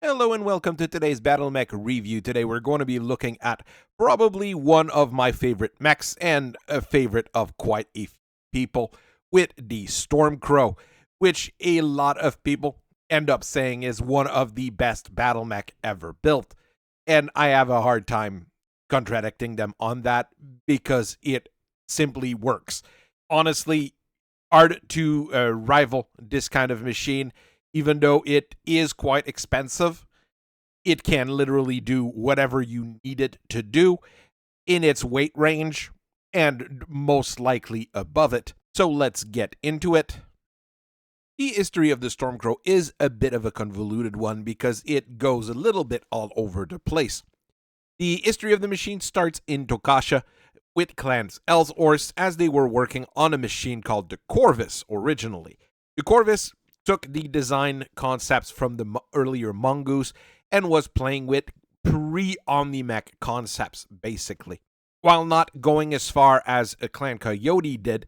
Hello and welcome to today's Battletech review. Today we're going to be looking at probably one of my favorite mechs and a favorite of quite a few people with the Stormcrow, which a lot of people end up saying is one of the best battle mech ever built. And I have a hard time contradicting them on that because it simply works. Honestly, hard to rival this kind of machine. Even though it is quite expensive, it can literally do whatever you need it to do in its weight range and most likely above it. So let's get into it. The history of the Stormcrow is a bit of a convoluted one because it goes a little bit all over the place. The history of the machine starts in Tokasha with Clan Ellsworth as they were working on a machine called the Corvus originally. The Corvus took the design concepts from the earlier Mongoose and was playing with pre-omnimech concepts, basically. While not going as far as a Clan Coyote did,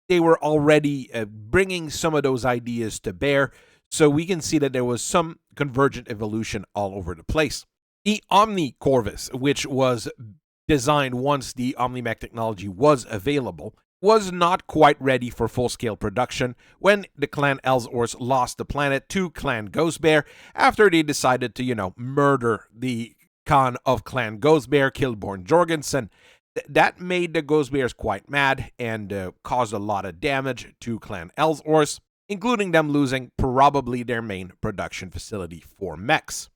they were already bringing some of those ideas to bear, so we can see that there was some convergent evolution all over the place. The Omni Corvus, which was designed once the omnimech technology was available, was not quite ready for full-scale production when the Clan Ellsworth lost the planet to Clan Ghostbear after they decided to, murder the Khan of Clan Ghostbear, Kilborn Jorgensen. That made the Ghostbears quite mad and caused a lot of damage to Clan Ellsworth, including them losing probably their main production facility for mechs.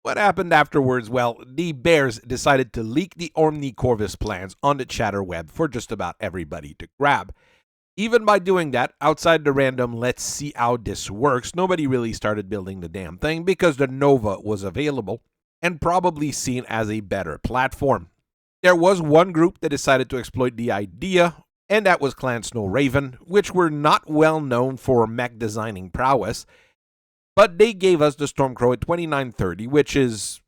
What happened afterwards? Well, the Bears decided to leak the Omni Corvus plans on the chatter web for just about everybody to grab. Even by doing that, outside the random let's see how this works, nobody really started building the damn thing because the Nova was available and probably seen as a better platform. There was one group that decided to exploit the idea, and that was Clan Snow Raven, which were not well known for mech designing prowess, but they gave us the Stormcrow at 2930, which is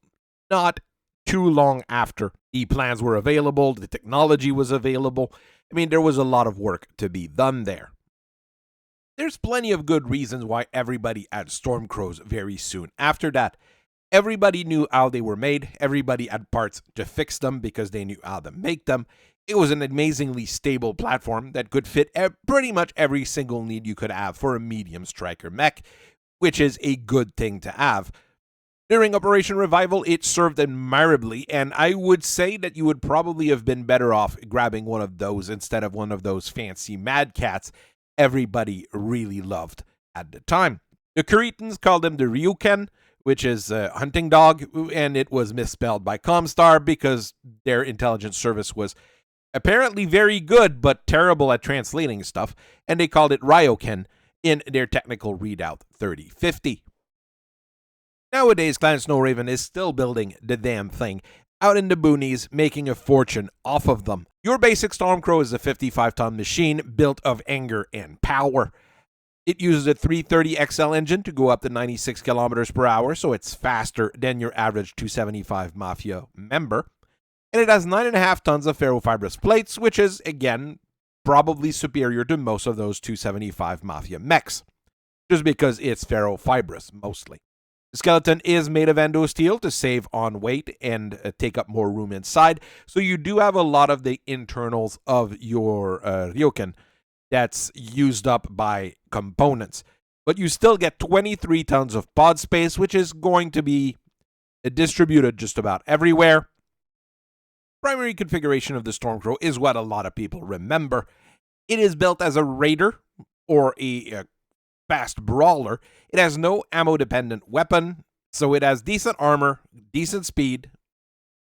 not too long after the plans were available, the technology was available. I mean, there was a lot of work to be done there. There's plenty of good reasons why everybody had Stormcrows very soon after that. Everybody knew how they were made. Everybody had parts to fix them because they knew how to make them. It was an amazingly stable platform that could fit pretty much every single need you could have for a medium striker mech, which is a good thing to have. During Operation Revival, it served admirably, and I would say that you would probably have been better off grabbing one of those instead of one of those fancy Mad Cats everybody really loved at the time. The Kuritans called them the Ryuken, which is a hunting dog, and it was misspelled by Comstar because their intelligence service was apparently very good but terrible at translating stuff, and they called it Ryoken in their technical readout 3050. Nowadays, Clan Snow Raven is still building the damn thing out in the boonies, making a fortune off of them. Your basic Stormcrow is a 55-ton machine built of anger and power. It uses a 330 XL engine to go up to 96 kilometers per hour, so it's faster than your average 275 Mafia member. And it has 9.5 tons of ferrofibrous plates, which is, again, probably superior to most of those 275 Mafia mechs, just because it's ferrofibrous mostly. The skeleton is made of endo steel to save on weight and take up more room inside, so you do have a lot of the internals of your Ryoken that's used up by components. But you still get 23 tons of pod space, which is going to be distributed just about everywhere. Primary configuration of the Stormcrow is what a lot of people remember. It is built as a raider or a fast brawler. It has no ammo-dependent weapon, so it has decent armor, decent speed,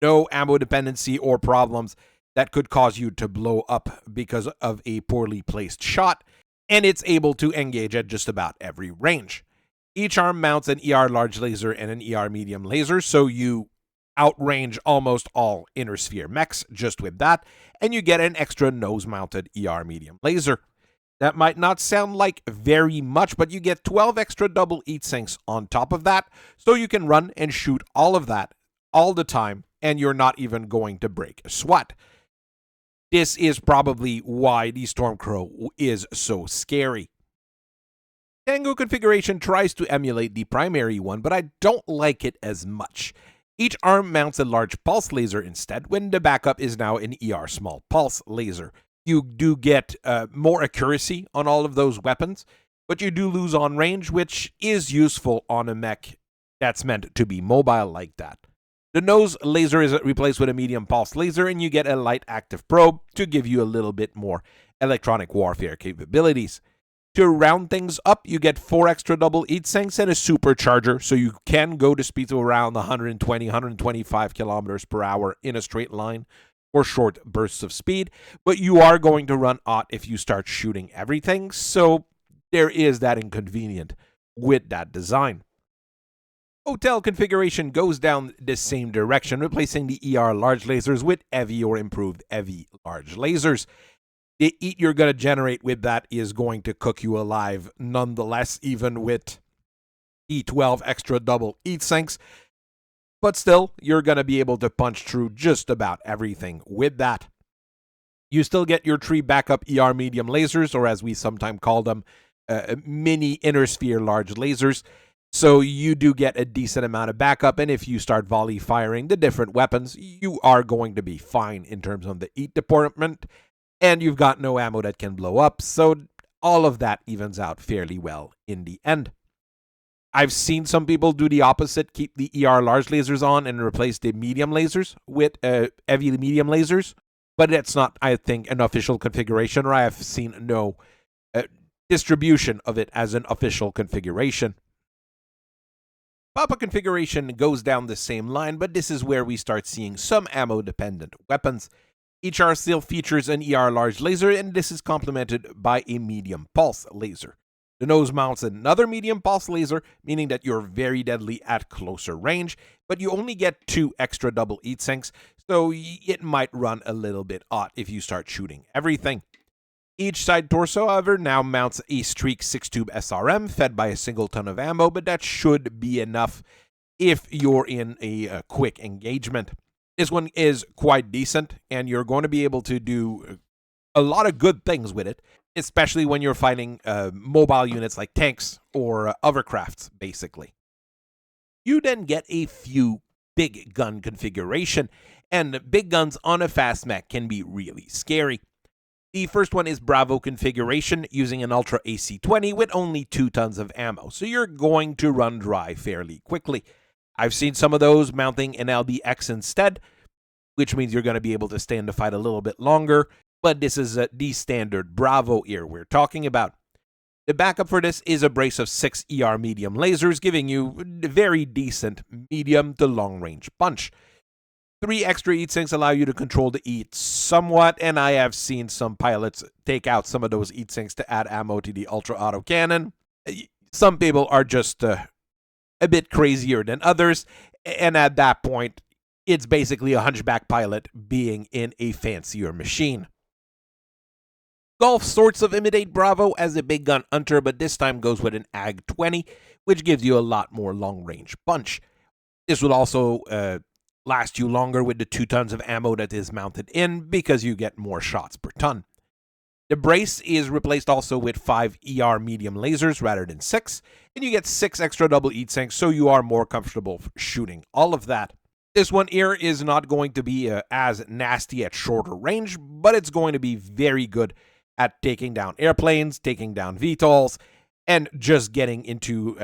no ammo dependency or problems that could cause you to blow up because of a poorly placed shot, and it's able to engage at just about every range. Each arm mounts an ER large laser and an ER medium laser, so you outrange almost all inner sphere mechs just with that, and you get an extra nose-mounted ER medium laser. That might not sound like very much, but you get 12 extra double heat sinks on top of that, so you can run and shoot all of that all the time, and you're not even going to break a sweat. This is probably why the Stormcrow is so scary. Tango configuration tries to emulate the primary one, but I don't like it as much. Each arm mounts a large pulse laser instead, when the backup is now an ER small pulse laser. You do get more accuracy on all of those weapons, but you do lose on range, which is useful on a mech that's meant to be mobile like that. The nose laser is replaced with a medium pulse laser, and you get a light active probe to give you a little bit more electronic warfare capabilities. To round things up, you get 4 extra double heat sinks and a supercharger, so you can go to speeds of around 120, 125 kilometers per hour in a straight line or short bursts of speed, but you are going to run hot if you start shooting everything, so there is that inconvenient with that design. Hotel configuration goes down the same direction, replacing the ER large lasers with EVI or improved EVI large lasers. The heat you're going to generate with that is going to cook you alive nonetheless, even with E12 extra double heat sinks. But still, you're going to be able to punch through just about everything with that. You still get your 3 backup ER medium lasers, or as we sometimes call them, mini inner sphere large lasers. So you do get a decent amount of backup, and if you start volley firing the different weapons, you are going to be fine in terms of the heat department. And you've got no ammo that can blow up, so all of that evens out fairly well in the end. I've seen some people do the opposite, keep the ER large lasers on and replace the medium lasers with heavy medium lasers, but that's not, I think, an official configuration, or I have seen no distribution of it as an official configuration. Papa configuration goes down the same line, but this is where we start seeing some ammo-dependent weapons. Each R still features an ER large laser, and this is complemented by a medium pulse laser. The nose mounts another medium pulse laser, meaning that you're very deadly at closer range, but you only get 2 extra double heat sinks, so it might run a little bit hot if you start shooting everything. Each side torso, however, now mounts a Streak 6-tube SRM fed by a single ton of ammo, but that should be enough if you're in a quick engagement. This one is quite decent, and you're going to be able to do a lot of good things with it, especially when you're fighting mobile units like tanks or hovercrafts, basically. You then get a few big gun configuration, and big guns on a fast mech can be really scary. The first one is Bravo configuration, using an Ultra AC-20 with only 2 tons of ammo, so you're going to run dry fairly quickly. I've seen some of those mounting an LBX instead, which means you're going to be able to stay in the fight a little bit longer, but this is the standard Bravo ear we're talking about. The backup for this is a brace of 6 ER medium lasers, giving you very decent medium to long range punch. 3 extra heat sinks allow you to control the heat somewhat, and I have seen some pilots take out some of those heat sinks to add ammo to the ultra auto cannon. Some people are just a bit crazier than others, and at that point, it's basically a hunchback pilot being in a fancier machine. Golf sorts of imitate Bravo as a big gun hunter, but this time goes with an AG-20, which gives you a lot more long-range punch. This will also last you longer with the 2 tons of ammo that is mounted in, because you get more shots per ton. The brace is replaced also with 5 ER medium lasers rather than 6, and you get 6 extra double heat sinks, so you are more comfortable shooting all of that. This one here is not going to be as nasty at shorter range, but it's going to be very good at taking down airplanes, taking down VTOLs, and just getting into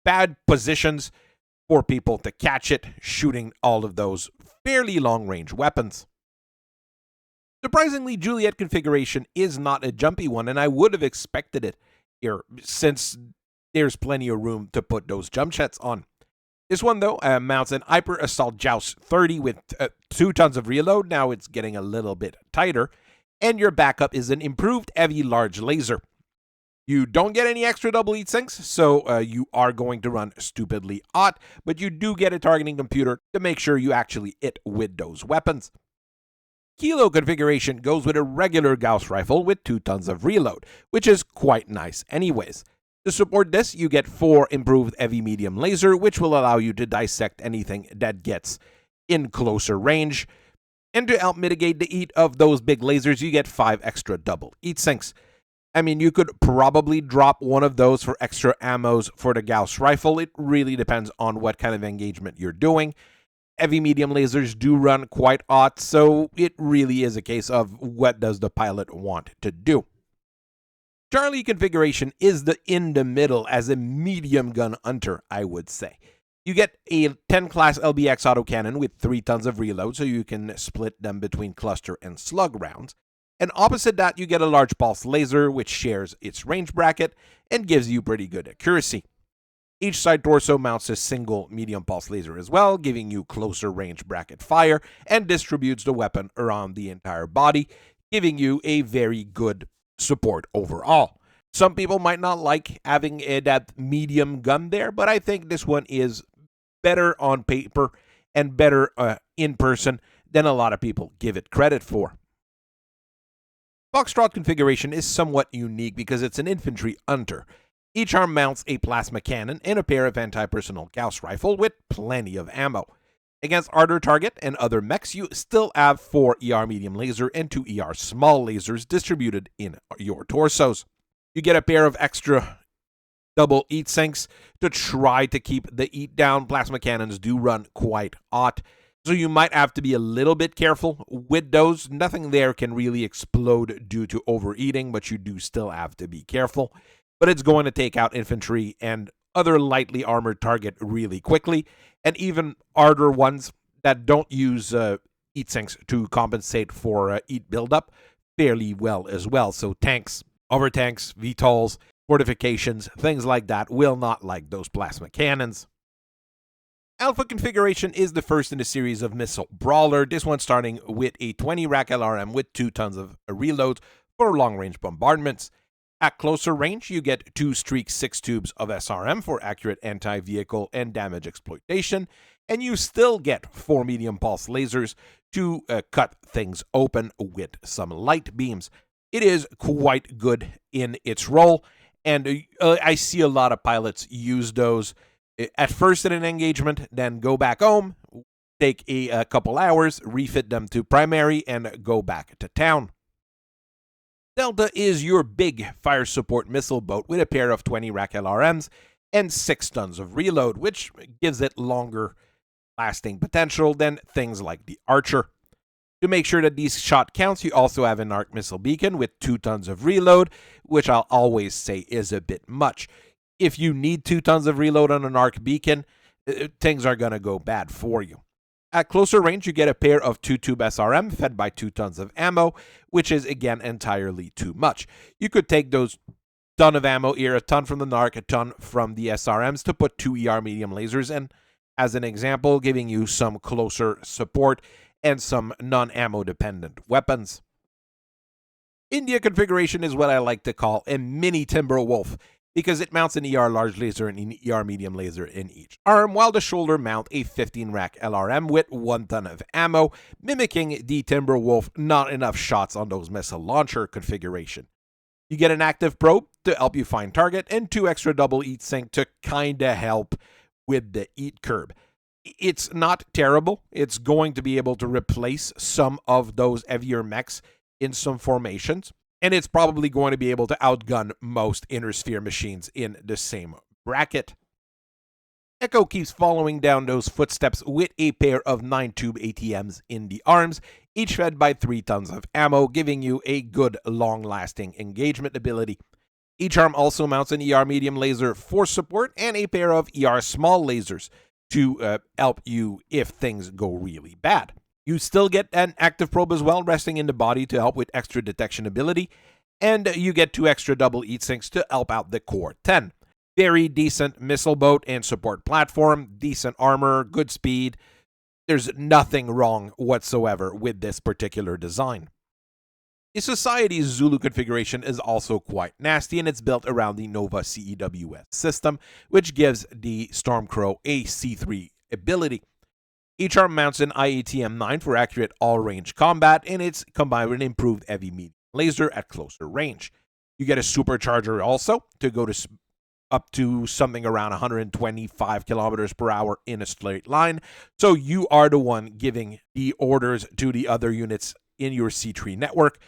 bad positions for people to catch it, shooting all of those fairly long-range weapons. Surprisingly, Juliet configuration is not a jumpy one, and I would have expected it here, since there's plenty of room to put those jump jets on. This one, though, mounts an Hyper Assault Joust 30 with 2 tons of reload. Now it's getting a little bit tighter, and your backup is an improved heavy large laser. You don't get any extra double heat sinks, so you are going to run stupidly hot, but you do get a targeting computer to make sure you actually hit with those weapons. Kilo configuration goes with a regular Gauss rifle with 2 tons of reload, which is quite nice anyways. To support this, you get 4 improved heavy medium laser, which will allow you to dissect anything that gets in closer range. And to help mitigate the heat of those big lasers, you get 5 extra double heat sinks. I mean, you could probably drop one of those for extra ammos for the Gauss rifle. It really depends on what kind of engagement you're doing. Heavy medium lasers do run quite hot, so it really is a case of what does the pilot want to do. Charlie configuration is in the middle as a medium gun hunter, I would say. You get a 10 class LBX autocannon with 3 tons of reload, so you can split them between cluster and slug rounds. And opposite that, you get a large pulse laser, which shares its range bracket and gives you pretty good accuracy. Each side torso mounts a single medium pulse laser as well, giving you closer range bracket fire and distributes the weapon around the entire body, giving you a very good support overall. Some people might not like having that medium gun there, but I think this one is better on paper and better in person than a lot of people give it credit for. Foxtrot configuration is somewhat unique because it's an infantry hunter. Each arm mounts a plasma cannon and a pair of anti-personnel Gauss rifle with plenty of ammo. Against harder target and other mechs, you still have 4 ER medium laser and 2 ER small lasers distributed in your torsos. You get a pair of extra double heat sinks to try to keep the heat down. Plasma cannons do run quite hot, so you might have to be a little bit careful with those. Nothing there can really explode due to overheating, but you do still have to be careful. But it's going to take out infantry and other lightly armored target really quickly, and even harder ones that don't use heat sinks to compensate for heat buildup fairly well as well. So tanks, hover tanks, VTOLs, fortifications, things like that will not like those plasma cannons. Alpha configuration is the first in a series of missile brawler, this one starting with a 20 rack LRM with 2 tons of reloads for long-range bombardments. At closer range, you get 2 Streak 6 tubes of SRM for accurate anti-vehicle and damage exploitation, and you still get 4 medium pulse lasers to cut things open with some light beams. It is quite good in its role, and I see a lot of pilots use those at first in an engagement, then go back home, take a couple hours, refit them to primary, and go back to town. Delta is your big fire support missile boat with a pair of 20 rack LRMs and 6 tons of reload, which gives it longer lasting potential than things like the Archer. To make sure that these shot counts, you also have an arc missile beacon with 2 tons of reload, which I'll always say is a bit much. If you need 2 tons of reload on an arc beacon, things are going to go bad for you. At closer range, you get a pair of 2-tube SRM fed by 2 tons of ammo, which is, again, entirely too much. You could take those ton of ammo here, a ton from the NARC, a ton from the SRMs to put 2 ER medium lasers in, as an example, giving you some closer support and some non-ammo dependent weapons. India configuration is what I like to call a mini Timberwolf, because it mounts an ER large laser and an ER medium laser in each arm, while the shoulder mount a 15 rack LRM with 1 ton of ammo, mimicking the Timberwolf not enough shots on those missile launcher configuration. You get an active probe to help you find target, and 2 extra double heat sink to kinda help with the heat curve. It's not terrible. It's going to be able to replace some of those heavier mechs in some formations, and it's probably going to be able to outgun most inner sphere machines in the same bracket. Echo keeps following down those footsteps with a pair of 9-tube ATMs in the arms, each fed by 3 tons of ammo, giving you a good long-lasting engagement ability. Each arm also mounts an ER medium laser for support and a pair of ER small lasers to help you if things go really bad. You still get an active probe as well, resting in the body to help with extra detection ability, and you get 2 extra double heat sinks to help out the Core 10. Very decent missile boat and support platform, decent armor, good speed. There's nothing wrong whatsoever with this particular design. The Society's Zulu configuration is also quite nasty, and it's built around the Nova CEWS system, which gives the Stormcrow a C3 ability. Each arm mounts an IATM-9 for accurate all-range combat, and it's combined with an improved heavy medium laser at closer range. You get a supercharger also to go to up to something around 125 kilometers per hour in a straight line. So you are the one giving the orders to the other units in your C3 network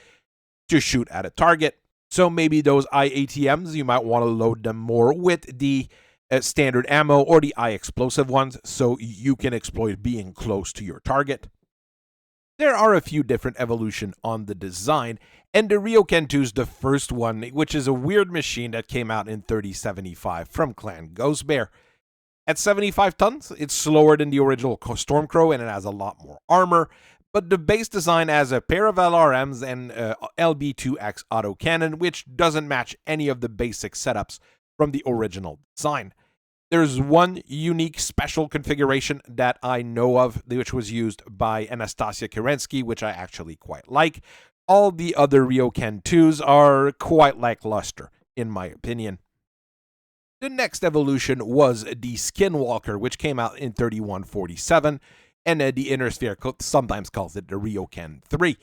to shoot at a target. So maybe those IATMs, you might want to load them more with the standard ammo or the I-explosive ones so you can exploit being close to your target. There are a few different evolutions on the design, and the Ryoken 2 is the first one, which is a weird machine that came out in 3075 from Clan Ghost Bear. At 75 tons, it's slower than the original Stormcrow and it has a lot more armor, but the base design has a pair of LRMs and LB2X autocannon, which doesn't match any of the basic setups from the original design. There's one unique special configuration that I know of, which was used by Anastasia Kerensky, which I actually quite like. All the other Ryoken 2s are quite lackluster, in my opinion. The next evolution was the Skinwalker, which came out in 3147, and the Inner Sphere sometimes calls it the Ryoken 3.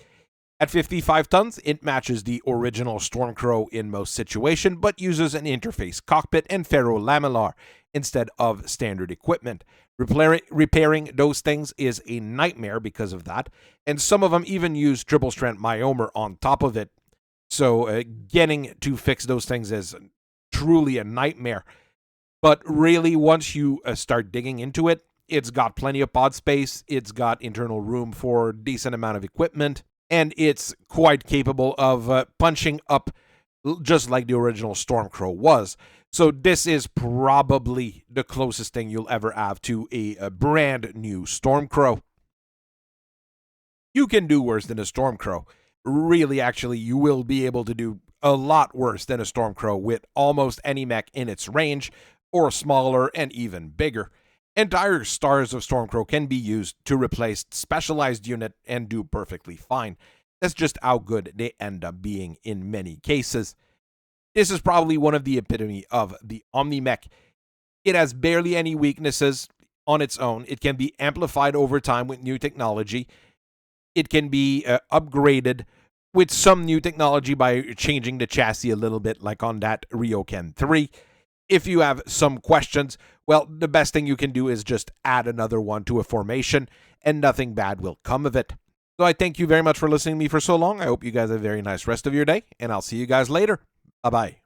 At 55 tons, it matches the original Stormcrow in most situations, but uses an interface cockpit and ferrolamellar instead of standard equipment. Repairing those things is a nightmare because of that, and some of them even use triple strength myomer on top of it. So getting to fix those things is truly a nightmare. But really, once you start digging into it, it's got plenty of pod space, it's got internal room for a decent amount of equipment, and it's quite capable of punching up just like the original Stormcrow was. So this is probably the closest thing you'll ever have to a brand new Stormcrow. You can do worse than a Stormcrow. Really, actually, you will be able to do a lot worse than a Stormcrow with almost any mech in its range, or smaller and even bigger. Entire stars of Stormcrow can be used to replace specialized unit and do perfectly fine. That's just how good they end up being in many cases. This is probably one of the epitome of the omnimech. It has barely any weaknesses on its own. It can be amplified over time with new technology. It can be upgraded with some new technology by changing the chassis a little bit, like on that Ryoken 3. If you have some questions, well, the best thing you can do is just add another one to a formation, and nothing bad will come of it. So I thank you very much for listening to me for so long. I hope you guys have a very nice rest of your day, and I'll see you guys later. Bye-bye.